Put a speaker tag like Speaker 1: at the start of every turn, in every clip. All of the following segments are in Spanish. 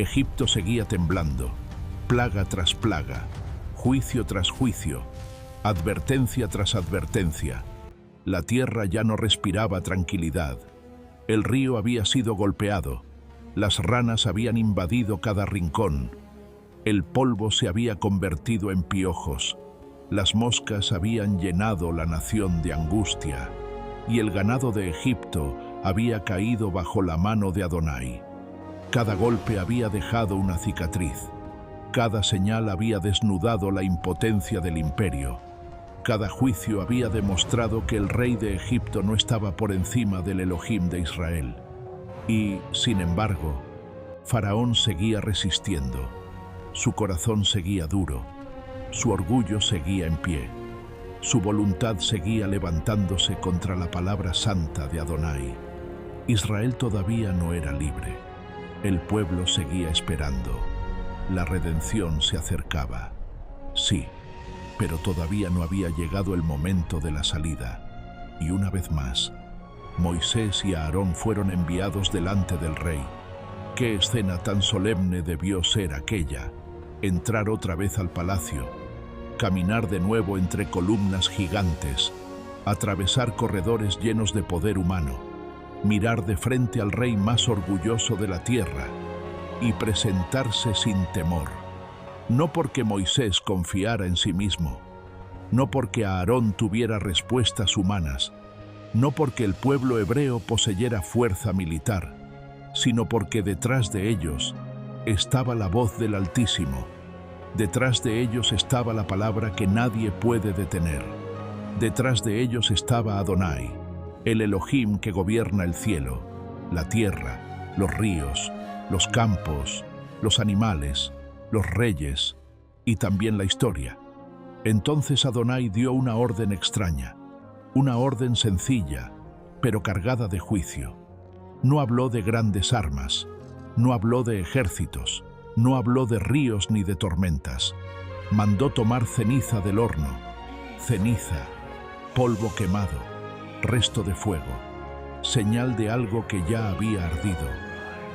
Speaker 1: Egipto seguía temblando, plaga tras plaga, juicio tras juicio, advertencia tras advertencia. La tierra ya no respiraba tranquilidad. El río había sido golpeado, las ranas habían invadido cada rincón, el polvo se había convertido en piojos, las moscas habían llenado la nación de angustia, y el ganado de Egipto había caído bajo la mano de Adonai. Cada golpe había dejado una cicatriz, cada señal había desnudado la impotencia del imperio, cada juicio había demostrado que el rey de Egipto no estaba por encima del Elohim de Israel. Y, sin embargo, Faraón seguía resistiendo, su corazón seguía duro, su orgullo seguía en pie, su voluntad seguía levantándose contra la palabra santa de Adonai. Israel todavía no era libre, el pueblo seguía esperando, la redención se acercaba. Sí, pero todavía no había llegado el momento de la salida, y una vez más, Moisés y Aarón fueron enviados delante del rey. Qué escena tan solemne debió ser aquella: entrar otra vez al palacio, caminar de nuevo entre columnas gigantes, atravesar corredores llenos de poder humano, mirar de frente al rey más orgulloso de la tierra y presentarse sin temor. No porque Moisés confiara en sí mismo, no porque Aarón tuviera respuestas humanas, no porque el pueblo hebreo poseyera fuerza militar, sino porque detrás de ellos estaba la voz del Altísimo. Detrás de ellos estaba la palabra que nadie puede detener. Detrás de ellos estaba Adonai, el Elohim que gobierna el cielo, la tierra, los ríos, los campos, los animales, los reyes y también la historia. Entonces Adonai dio una orden extraña, una orden sencilla, pero cargada de juicio. No habló de grandes armas, no habló de ejércitos, no habló de ríos ni de tormentas. Mandó tomar ceniza del horno, ceniza, polvo quemado, resto de fuego, señal de algo que ya había ardido.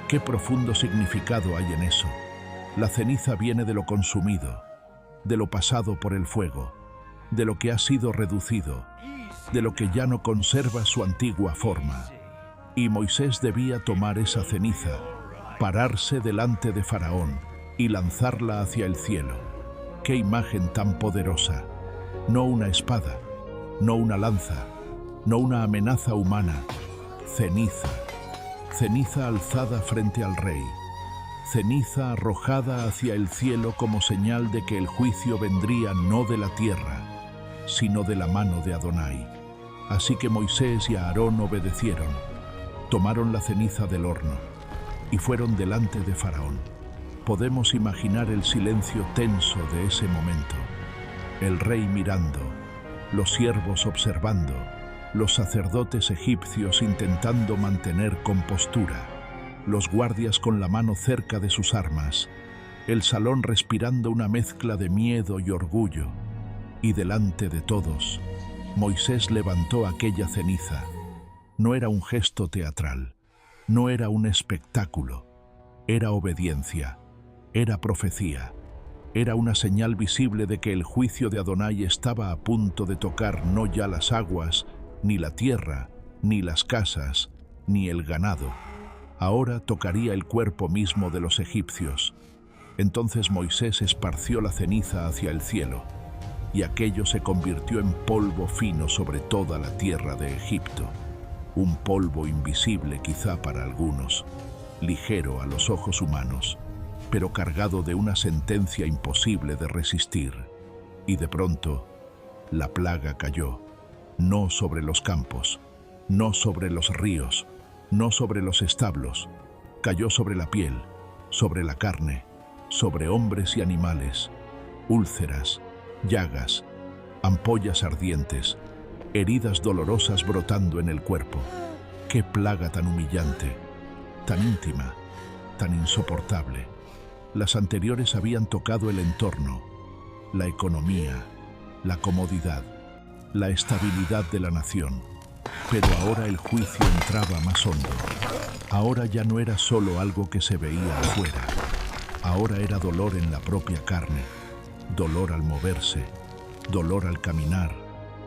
Speaker 1: Qué profundo significado hay en eso. La ceniza viene de lo consumido, de lo pasado por el fuego, de lo que ha sido reducido, de lo que ya no conserva su antigua forma. Y Moisés debía tomar esa ceniza, pararse delante de Faraón y lanzarla hacia el cielo. ¡Qué imagen tan poderosa! No una espada, no una lanza, no una amenaza humana. Ceniza, ceniza alzada frente al rey, ceniza arrojada hacia el cielo como señal de que el juicio vendría no de la tierra, sino de la mano de Adonai. Así que Moisés y Aarón obedecieron, tomaron la ceniza del horno y fueron delante de Faraón. Podemos imaginar el silencio tenso de ese momento. El rey mirando, los siervos observando, los sacerdotes egipcios intentando mantener compostura, los guardias con la mano cerca de sus armas, el salón respirando una mezcla de miedo y orgullo. Y delante de todos, Moisés levantó aquella ceniza. No era un gesto teatral, no era un espectáculo, era obediencia, era profecía, era una señal visible de que el juicio de Adonai estaba a punto de tocar no ya las aguas, ni la tierra, ni las casas, ni el ganado. Ahora tocaría el cuerpo mismo de los egipcios. Entonces Moisés esparció la ceniza hacia el cielo, y aquello se convirtió en polvo fino sobre toda la tierra de Egipto. Un polvo invisible quizá para algunos, ligero a los ojos humanos, pero cargado de una sentencia imposible de resistir. Y de pronto, la plaga cayó, no sobre los campos, no sobre los ríos, no sobre los establos, cayó sobre la piel, sobre la carne, sobre hombres y animales, úlceras, llagas, ampollas ardientes, heridas dolorosas brotando en el cuerpo. ¡Qué plaga tan humillante, tan íntima, tan insoportable! Las anteriores habían tocado el entorno, la economía, la comodidad, la estabilidad de la nación. Pero ahora el juicio entraba más hondo. Ahora ya no era solo algo que se veía afuera. Ahora era dolor en la propia carne, dolor al moverse, dolor al caminar,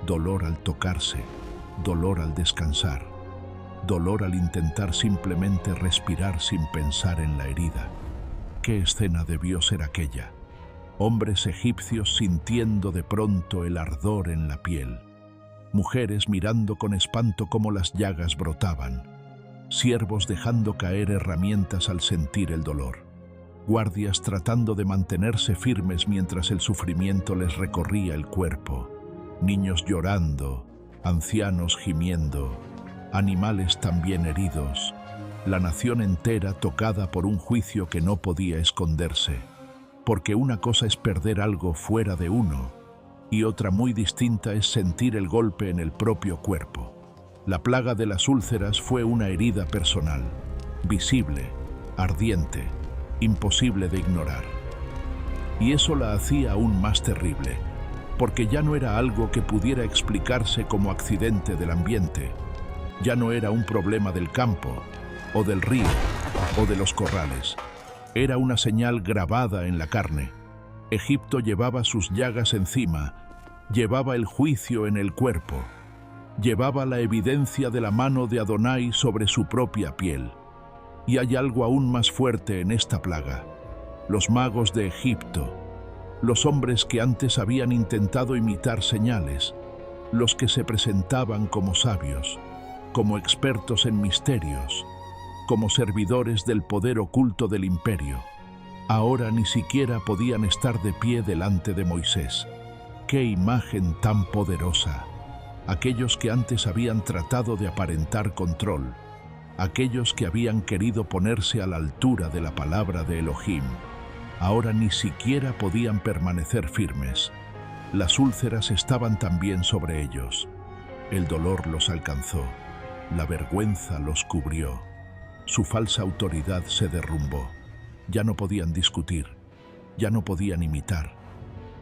Speaker 1: dolor al tocarse, dolor al descansar, dolor al intentar simplemente respirar sin pensar en la herida. ¿Qué escena debió ser aquella? Hombres egipcios sintiendo de pronto el ardor en la piel, mujeres mirando con espanto cómo las llagas brotaban, siervos dejando caer herramientas al sentir el dolor, guardias tratando de mantenerse firmes mientras el sufrimiento les recorría el cuerpo, niños llorando, ancianos gimiendo, animales también heridos, la nación entera tocada por un juicio que no podía esconderse, porque una cosa es perder algo fuera de uno y otra muy distinta es sentir el golpe en el propio cuerpo. La plaga de las úlceras fue una herida personal, visible, ardiente, imposible de ignorar. Y eso la hacía aún más terrible, porque ya no era algo que pudiera explicarse como accidente del ambiente, ya no era un problema del campo, o del río, o de los corrales. Era una señal grabada en la carne. Egipto llevaba sus llagas encima, llevaba el juicio en el cuerpo, llevaba la evidencia de la mano de Adonai sobre su propia piel. Y hay algo aún más fuerte en esta plaga. Los magos de Egipto, los hombres que antes habían intentado imitar señales, los que se presentaban como sabios, como expertos en misterios, como servidores del poder oculto del imperio, ahora ni siquiera podían estar de pie delante de Moisés. ¡Qué imagen tan poderosa! Aquellos que antes habían tratado de aparentar control, aquellos que habían querido ponerse a la altura de la palabra de Elohim, ahora ni siquiera podían permanecer firmes. Las úlceras estaban también sobre ellos. El dolor los alcanzó, la vergüenza los cubrió. Su falsa autoridad se derrumbó. Ya no podían discutir, ya no podían imitar,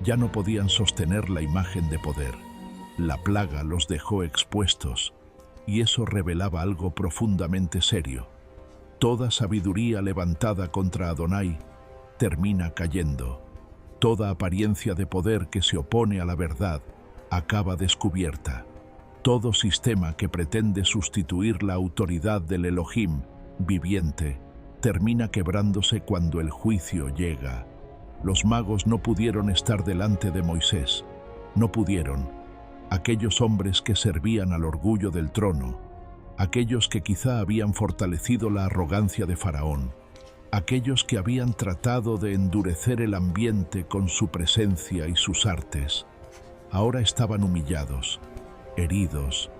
Speaker 1: ya no podían sostener la imagen de poder. La plaga los dejó expuestos, y eso revelaba algo profundamente serio. Toda sabiduría levantada contra Adonai termina cayendo. Toda apariencia de poder que se opone a la verdad acaba descubierta. Todo sistema que pretende sustituir la autoridad del Elohim viviente termina quebrándose cuando el juicio llega. Los magos no pudieron estar delante de Moisés. No pudieron. Aquellos hombres que servían al orgullo del trono, aquellos que quizá habían fortalecido la arrogancia de Faraón, aquellos que habían tratado de endurecer el ambiente con su presencia y sus artes, ahora estaban humillados, heridos,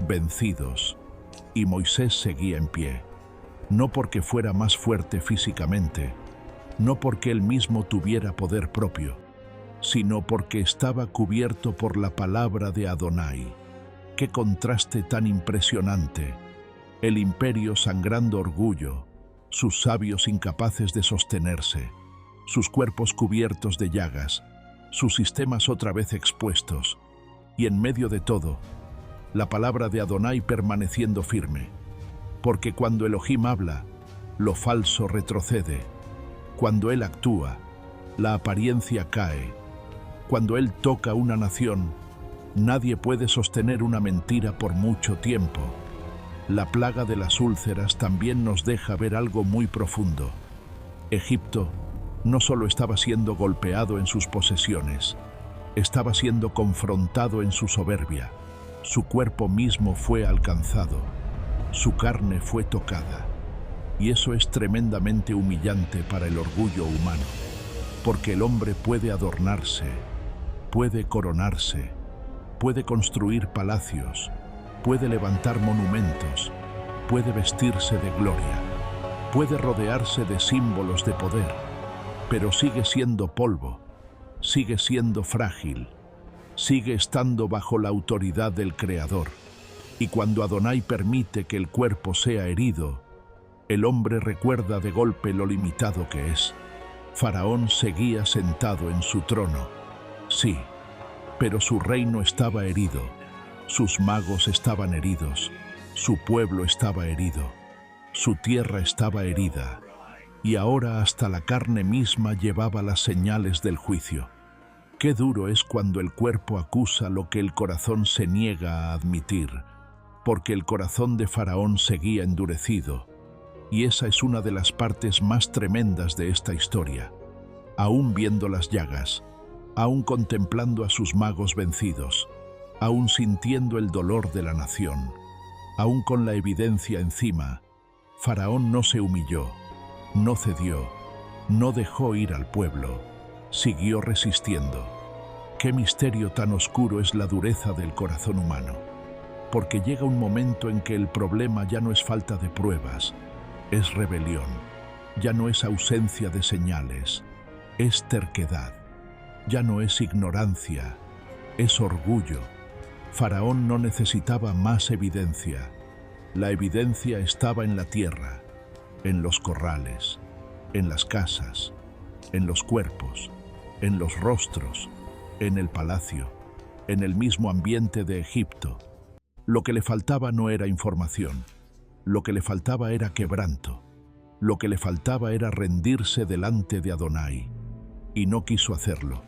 Speaker 1: vencidos, y Moisés seguía en pie, no porque fuera más fuerte físicamente, no porque él mismo tuviera poder propio, sino porque estaba cubierto por la palabra de Adonai. ¡Qué contraste tan impresionante! El imperio sangrando orgullo, sus sabios incapaces de sostenerse, sus cuerpos cubiertos de llagas, sus sistemas otra vez expuestos, y en medio de todo, la palabra de Adonai permaneciendo firme, porque cuando Elohim habla, lo falso retrocede, cuando él actúa, la apariencia cae, cuando él toca una nación, nadie puede sostener una mentira por mucho tiempo. La plaga de las úlceras también nos deja ver algo muy profundo. Egipto no solo estaba siendo golpeado en sus posesiones, estaba siendo confrontado en su soberbia. Su cuerpo mismo fue alcanzado, su carne fue tocada. Y eso es tremendamente humillante para el orgullo humano, porque el hombre puede adornarse, puede coronarse, puede construir palacios, puede levantar monumentos, puede vestirse de gloria, puede rodearse de símbolos de poder, pero sigue siendo polvo, sigue siendo frágil, sigue estando bajo la autoridad del Creador. Y cuando Adonai permite que el cuerpo sea herido, el hombre recuerda de golpe lo limitado que es. Faraón seguía sentado en su trono. Sí, pero su reino estaba herido, sus magos estaban heridos, su pueblo estaba herido, su tierra estaba herida. y ahora hasta la carne misma llevaba las señales del juicio. Qué duro es cuando el cuerpo acusa lo que el corazón se niega a admitir, porque el corazón de Faraón seguía endurecido, y esa es una de las partes más tremendas de esta historia. Aún viendo las llagas, aún contemplando a sus magos vencidos, aún sintiendo el dolor de la nación, aún con la evidencia encima, Faraón no se humilló, no cedió, no dejó ir al pueblo, siguió resistiendo. Qué misterio tan oscuro es la dureza del corazón humano, porque llega un momento en que el problema ya no es falta de pruebas, es rebelión, ya no es ausencia de señales, es terquedad, ya no es ignorancia, es orgullo. Faraón no necesitaba más evidencia. La evidencia estaba en la tierra, en los corrales, en las casas, en los cuerpos, en los rostros, en el palacio, en el mismo ambiente de Egipto. Lo que le faltaba no era información, lo que le faltaba era quebranto, lo que le faltaba era rendirse delante de Adonai, y no quiso hacerlo.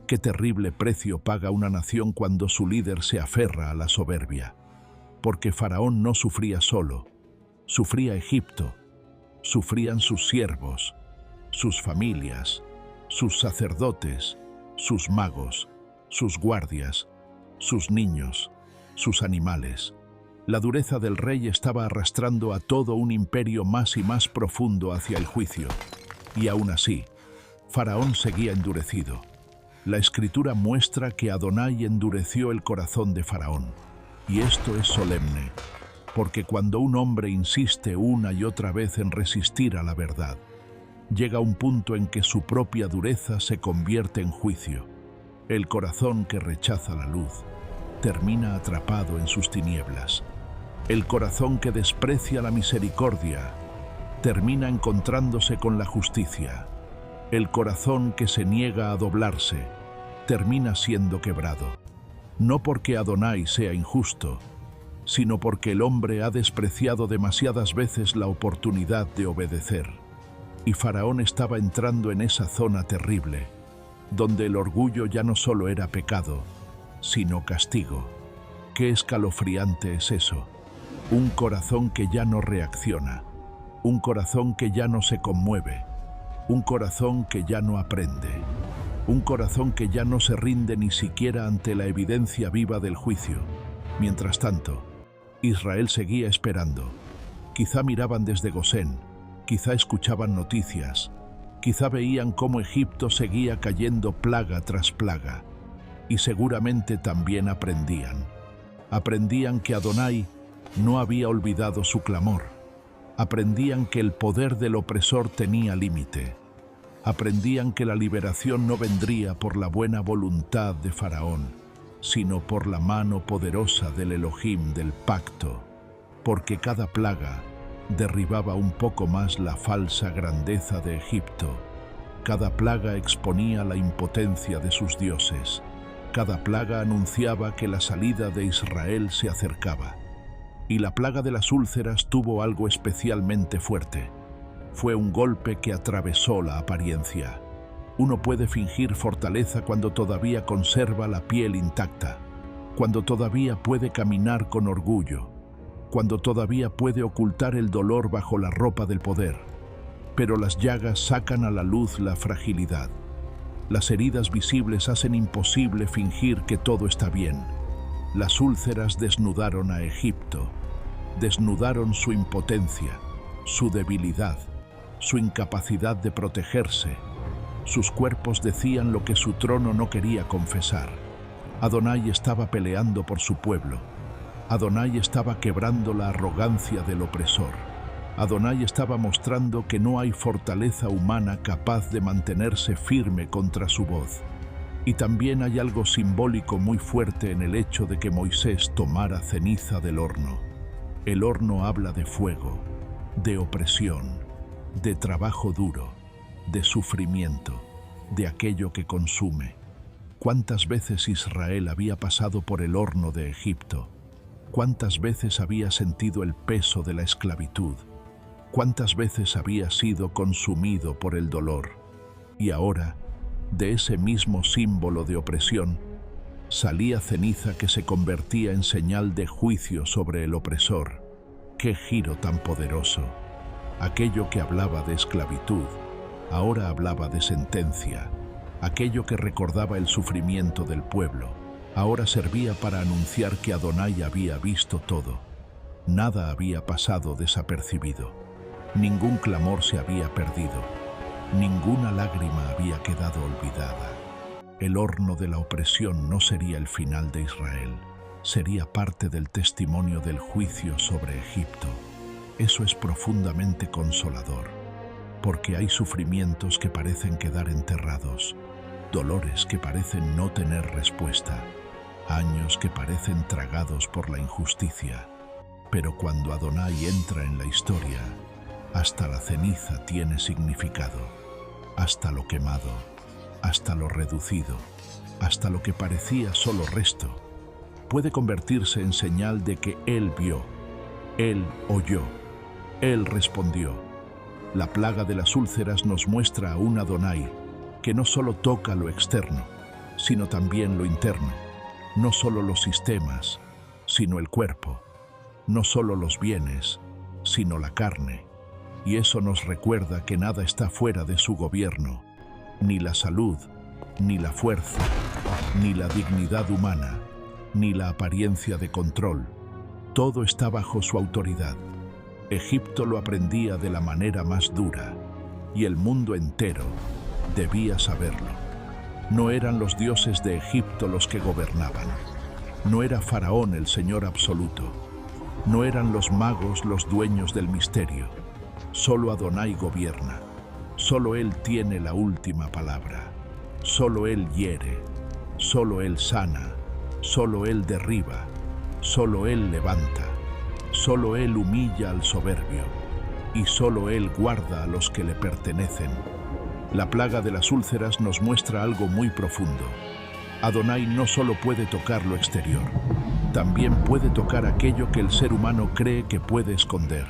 Speaker 1: Qué terrible precio paga una nación cuando su líder se aferra a la soberbia. Porque Faraón no sufría solo, sufría Egipto, sufrían sus siervos, sus familias, sus sacerdotes, sus magos, sus guardias, sus niños, sus animales. La dureza del rey estaba arrastrando a todo un imperio más y más profundo hacia el juicio. Y aún así, Faraón seguía endurecido. La Escritura muestra que Adonai endureció el corazón de Faraón. Y esto es solemne, porque cuando un hombre insiste una y otra vez en resistir a la verdad, llega un punto en que su propia dureza se convierte en juicio. El corazón que rechaza la luz termina atrapado en sus tinieblas. El corazón que desprecia la misericordia termina encontrándose con la justicia. El corazón que se niega a doblarse termina siendo quebrado. No porque Adonai sea injusto, sino porque el hombre ha despreciado demasiadas veces la oportunidad de obedecer. Y Faraón estaba entrando en esa zona terrible, donde el orgullo ya no solo era pecado, sino castigo. Qué escalofriante es eso. Un corazón que ya no reacciona, un corazón que ya no se conmueve, un corazón que ya no aprende, un corazón que ya no se rinde ni siquiera ante la evidencia viva del juicio. Mientras tanto, Israel seguía esperando. Quizá miraban desde Gosén, quizá escuchaban noticias, quizá veían cómo Egipto seguía cayendo plaga tras plaga, y seguramente también aprendían. Aprendían que Adonai no había olvidado su clamor. Aprendían que el poder del opresor tenía límite. Aprendían que la liberación no vendría por la buena voluntad de Faraón, sino por la mano poderosa del Elohim del pacto, porque cada plaga derribaba un poco más la falsa grandeza de Egipto. Cada plaga exponía la impotencia de sus dioses. Cada plaga anunciaba que la salida de Israel se acercaba. Y la plaga de las úlceras tuvo algo especialmente fuerte. Fue un golpe que atravesó la apariencia. Uno puede fingir fortaleza cuando todavía conserva la piel intacta, cuando todavía puede caminar con orgullo, cuando todavía puede ocultar el dolor bajo la ropa del poder. Pero las llagas sacan a la luz la fragilidad. Las heridas visibles hacen imposible fingir que todo está bien. Las úlceras desnudaron a Egipto, desnudaron su impotencia, su debilidad, su incapacidad de protegerse. Sus cuerpos decían lo que su trono no quería confesar. Adonai estaba peleando por su pueblo. Adonai estaba quebrando la arrogancia del opresor. Adonai estaba mostrando que no hay fortaleza humana capaz de mantenerse firme contra su voz. Y también hay algo simbólico muy fuerte en el hecho de que Moisés tomara ceniza del horno. El horno habla de fuego, de opresión, de trabajo duro, de sufrimiento, de aquello que consume. ¿Cuántas veces Israel había pasado por el horno de Egipto? ¿Cuántas veces había sentido el peso de la esclavitud? ¿Cuántas veces había sido consumido por el dolor? Y ahora, de ese mismo símbolo de opresión, salía ceniza que se convertía en señal de juicio sobre el opresor. ¡Qué giro tan poderoso! Aquello que hablaba de esclavitud, ahora hablaba de sentencia. Aquello que recordaba el sufrimiento del pueblo, ahora servía para anunciar que Adonai había visto todo. Nada había pasado desapercibido. Ningún clamor se había perdido. Ninguna lágrima había quedado olvidada. El horno de la opresión no sería el final de Israel, sería parte del testimonio del juicio sobre Egipto. Eso es profundamente consolador, porque hay sufrimientos que parecen quedar enterrados, dolores que parecen no tener respuesta, años que parecen tragados por la injusticia. Pero cuando Adonai entra en la historia, hasta la ceniza tiene significado, hasta lo quemado, hasta lo reducido, hasta lo que parecía solo resto, puede convertirse en señal de que Él vio, Él oyó, Él respondió. La plaga de las úlceras nos muestra a un Adonai que no solo toca lo externo, sino también lo interno, no solo los sistemas, sino el cuerpo, no solo los bienes, sino la carne. Y eso nos recuerda que nada está fuera de su gobierno, ni la salud, ni la fuerza, ni la dignidad humana, ni la apariencia de control. Todo está bajo su autoridad. Egipto lo aprendía de la manera más dura, y el mundo entero debía saberlo. No eran los dioses de Egipto los que gobernaban. No era Faraón el Señor absoluto. No eran los magos los dueños del misterio. Solo Adonai gobierna. Solo Él tiene la última palabra. Solo Él hiere. Solo Él sana. Solo Él derriba. Solo Él levanta. Solo Él humilla al soberbio. Y solo Él guarda a los que le pertenecen. La plaga de las úlceras nos muestra algo muy profundo. Adonai no solo puede tocar lo exterior, también puede tocar aquello que el ser humano cree que puede esconder.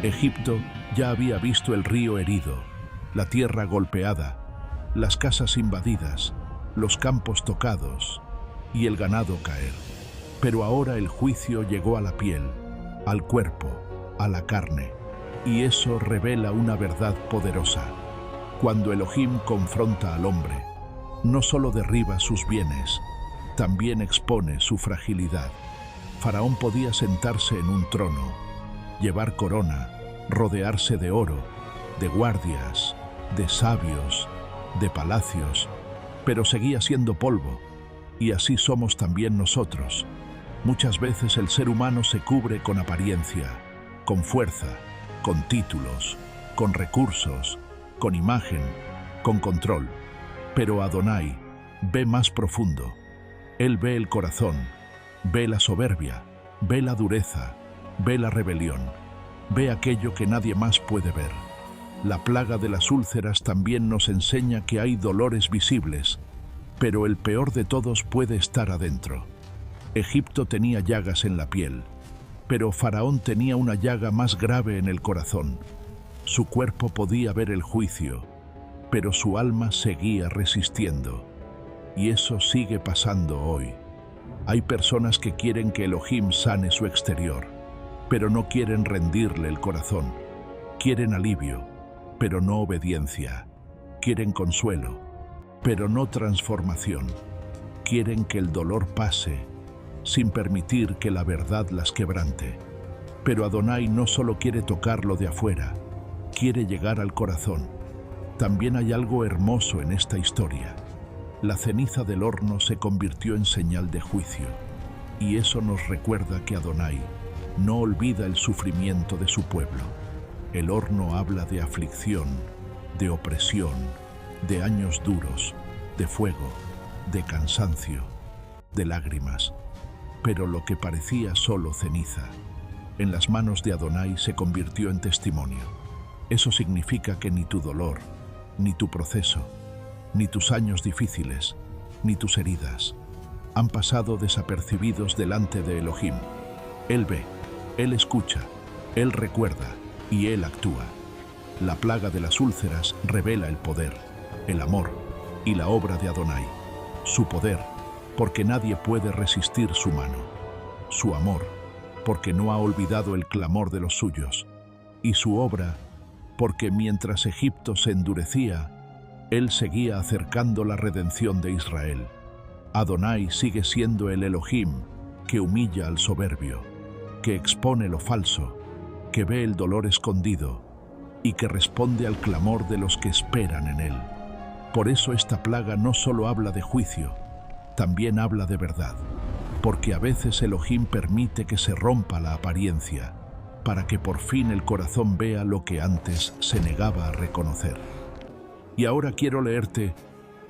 Speaker 1: Egipto ya había visto el río herido, la tierra golpeada, las casas invadidas, los campos tocados y el ganado caer. Pero ahora el juicio llegó a la piel, al cuerpo, a la carne, y eso revela una verdad poderosa. Cuando Elohim confronta al hombre, no solo derriba sus bienes, también expone su fragilidad. Faraón podía sentarse en un trono, llevar corona, rodearse de oro, de guardias, de sabios, de palacios, pero seguía siendo polvo, y así somos también nosotros. Muchas veces el ser humano se cubre con apariencia, con fuerza, con títulos, con recursos, con imagen, con control. Pero Adonai ve más profundo. Él ve el corazón, ve la soberbia, ve la dureza, ve la rebelión, ve aquello que nadie más puede ver. La plaga de las úlceras también nos enseña que hay dolores visibles, pero el peor de todos puede estar adentro. Egipto tenía llagas en la piel, pero Faraón tenía una llaga más grave en el corazón. Su cuerpo podía ver el juicio, pero su alma seguía resistiendo. Y eso sigue pasando hoy. Hay personas que quieren que Elohim sane su exterior, pero no quieren rendirle el corazón. Quieren alivio, pero no obediencia. Quieren consuelo, pero no transformación. Quieren que el dolor pase, sin permitir que la verdad las quebrante. Pero Adonai no solo quiere tocarlo de afuera, quiere llegar al corazón. También hay algo hermoso en esta historia. La ceniza del horno se convirtió en señal de juicio, y eso nos recuerda que Adonai no olvida el sufrimiento de su pueblo. El horno habla de aflicción, de opresión, de años duros, de fuego, de cansancio, de lágrimas. Pero lo que parecía solo ceniza, en las manos de Adonai se convirtió en testimonio. Eso significa que ni tu dolor, ni tu proceso, ni tus años difíciles, ni tus heridas han pasado desapercibidos delante de Elohim. Él ve, Él escucha, Él recuerda, y Él actúa. La plaga de las úlceras revela el poder, el amor y la obra de Adonai. Su poder, porque nadie puede resistir su mano. Su amor, porque no ha olvidado el clamor de los suyos. Y su obra, porque mientras Egipto se endurecía, Él seguía acercando la redención de Israel. Adonai sigue siendo el Elohim que humilla al soberbio, que expone lo falso, que ve el dolor escondido y que responde al clamor de los que esperan en Él. Por eso esta plaga no solo habla de juicio, también habla de verdad, porque a veces Elohim permite que se rompa la apariencia, para que por fin el corazón vea lo que antes se negaba a reconocer. Y ahora quiero leerte,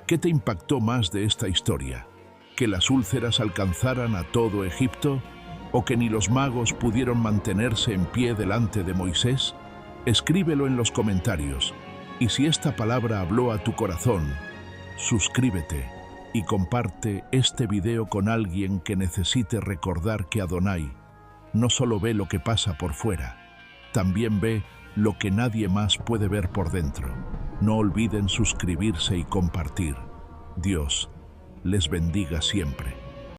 Speaker 1: ¿qué te impactó más de esta historia? ¿Que las úlceras alcanzaran a todo Egipto? ¿O que ni los magos pudieron mantenerse en pie delante de Moisés? Escríbelo en los comentarios. Y si esta palabra habló a tu corazón, suscríbete y comparte este video con alguien que necesite recordar que Adonai no solo ve lo que pasa por fuera, también ve lo que nadie más puede ver por dentro. No olviden suscribirse y compartir. Dios les bendiga siempre.